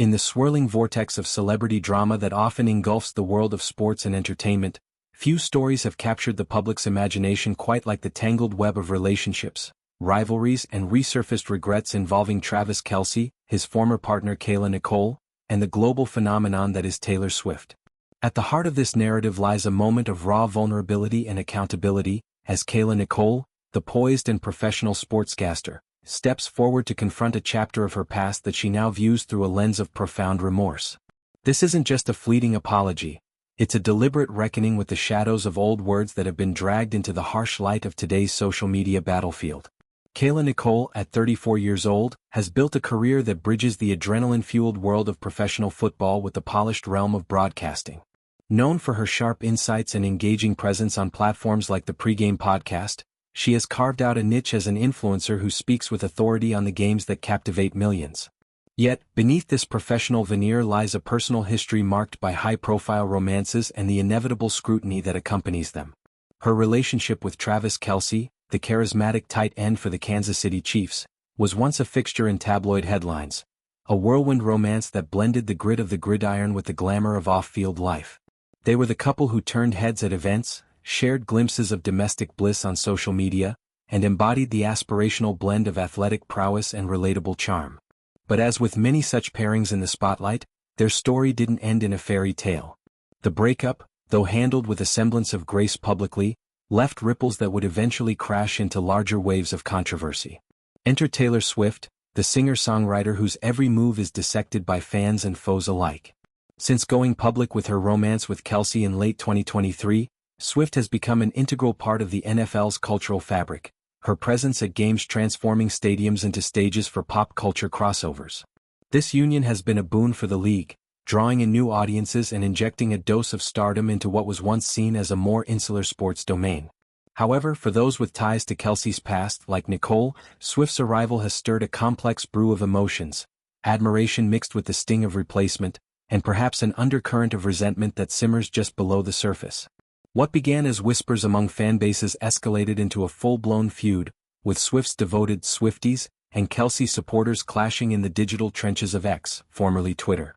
In the swirling vortex of celebrity drama that often engulfs the world of sports and entertainment, few stories have captured the public's imagination quite like the tangled web of relationships, rivalries and resurfaced regrets involving Travis Kelce, his former partner Kayla Nicole, and the global phenomenon that is Taylor Swift. At the heart of this narrative lies a moment of raw vulnerability and accountability, as Kayla Nicole, the poised and professional sportscaster, steps forward to confront a chapter of her past that she now views through a lens of profound remorse. This isn't just a fleeting apology, it's a deliberate reckoning with the shadows of old words that have been dragged into the harsh light of today's social media battlefield. Kayla Nicole, at 34 years old, has built a career that bridges the adrenaline-fueled world of professional football with the polished realm of broadcasting. Known for her sharp insights and engaging presence on platforms like the Pregame podcast, she has carved out a niche as an influencer who speaks with authority on the games that captivate millions. Yet, beneath this professional veneer lies a personal history marked by high-profile romances and the inevitable scrutiny that accompanies them. Her relationship with Travis Kelce, the charismatic tight end for the Kansas City Chiefs, was once a fixture in tabloid headlines, a whirlwind romance that blended the grit of the gridiron with the glamour of off-field life. They were the couple who turned heads at events, shared glimpses of domestic bliss on social media, and embodied the aspirational blend of athletic prowess and relatable charm. But as with many such pairings in the spotlight, their story didn't end in a fairy tale. The breakup, though handled with a semblance of grace publicly, left ripples that would eventually crash into larger waves of controversy. Enter Taylor Swift, the singer-songwriter whose every move is dissected by fans and foes alike. Since going public with her romance with Kelce in late 2023, Swift has become an integral part of the NFL's cultural fabric, her presence at games transforming stadiums into stages for pop culture crossovers. This union has been a boon for the league, drawing in new audiences and injecting a dose of stardom into what was once seen as a more insular sports domain. However, for those with ties to Kelce's past, like Nicole, Swift's arrival has stirred a complex brew of emotions, admiration mixed with the sting of replacement, and perhaps an undercurrent of resentment that simmers just below the surface. What began as whispers among fanbases escalated into a full-blown feud, with Swift's devoted Swifties and Kelce supporters clashing in the digital trenches of X, formerly Twitter.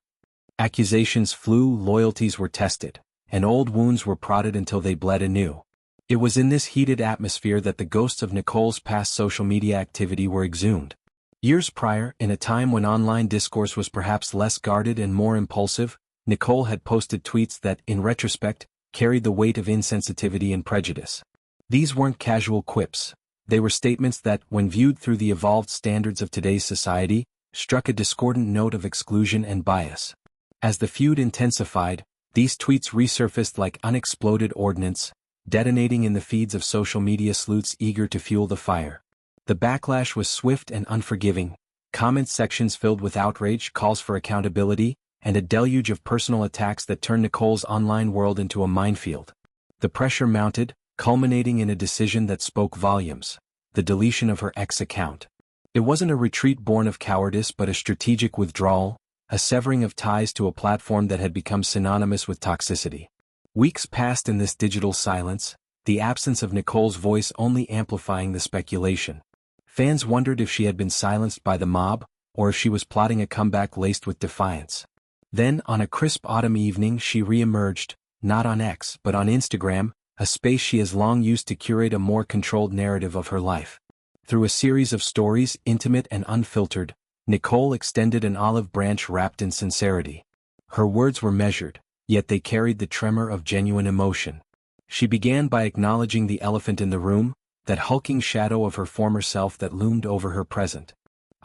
Accusations flew, loyalties were tested, and old wounds were prodded until they bled anew. It was in this heated atmosphere that the ghosts of Nicole's past social media activity were exhumed. Years prior, in a time when online discourse was perhaps less guarded and more impulsive, Nicole had posted tweets that, in retrospect, carried the weight of insensitivity and prejudice. These weren't casual quips. They were statements that, when viewed through the evolved standards of today's society, struck a discordant note of exclusion and bias. As the feud intensified, these tweets resurfaced like unexploded ordnance, detonating in the feeds of social media sleuths eager to fuel the fire. The backlash was swift and unforgiving, comment sections filled with outrage, calls for accountability, and a deluge of personal attacks that turned Nicole's online world into a minefield. The pressure mounted, culminating in a decision that spoke volumes: the deletion of her X account. It wasn't a retreat born of cowardice but a strategic withdrawal, a severing of ties to a platform that had become synonymous with toxicity. Weeks passed in this digital silence, the absence of Nicole's voice only amplifying the speculation. Fans wondered if she had been silenced by the mob, or if she was plotting a comeback laced with defiance. Then, on a crisp autumn evening, she re-emerged, not on X but on Instagram, a space she has long used to curate a more controlled narrative of her life. Through a series of stories, intimate and unfiltered, Nicole extended an olive branch wrapped in sincerity. Her words were measured, yet they carried the tremor of genuine emotion. She began by acknowledging the elephant in the room, that hulking shadow of her former self that loomed over her present.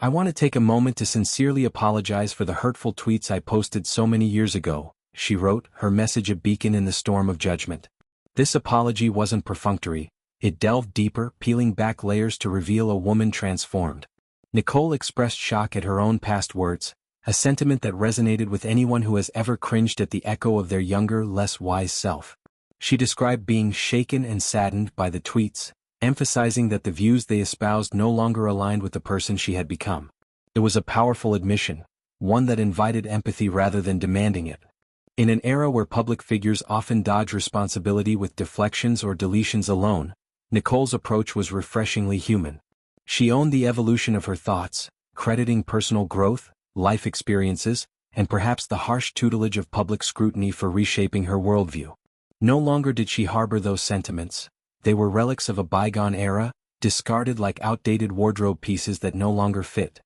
"I want to take a moment to sincerely apologize for the hurtful tweets I posted so many years ago," she wrote, her message a beacon in the storm of judgment. This apology wasn't perfunctory, it delved deeper, peeling back layers to reveal a woman transformed. Nicole expressed shock at her own past words, a sentiment that resonated with anyone who has ever cringed at the echo of their younger, less wise self. She described being shaken and saddened by the tweets, emphasizing that the views they espoused no longer aligned with the person she had become. It was a powerful admission, one that invited empathy rather than demanding it. In an era where public figures often dodge responsibility with deflections or deletions alone, Nicole's approach was refreshingly human. She owned the evolution of her thoughts, crediting personal growth, life experiences, and perhaps the harsh tutelage of public scrutiny for reshaping her worldview. No longer did she harbor those sentiments. They were relics of a bygone era, discarded like outdated wardrobe pieces that no longer fit.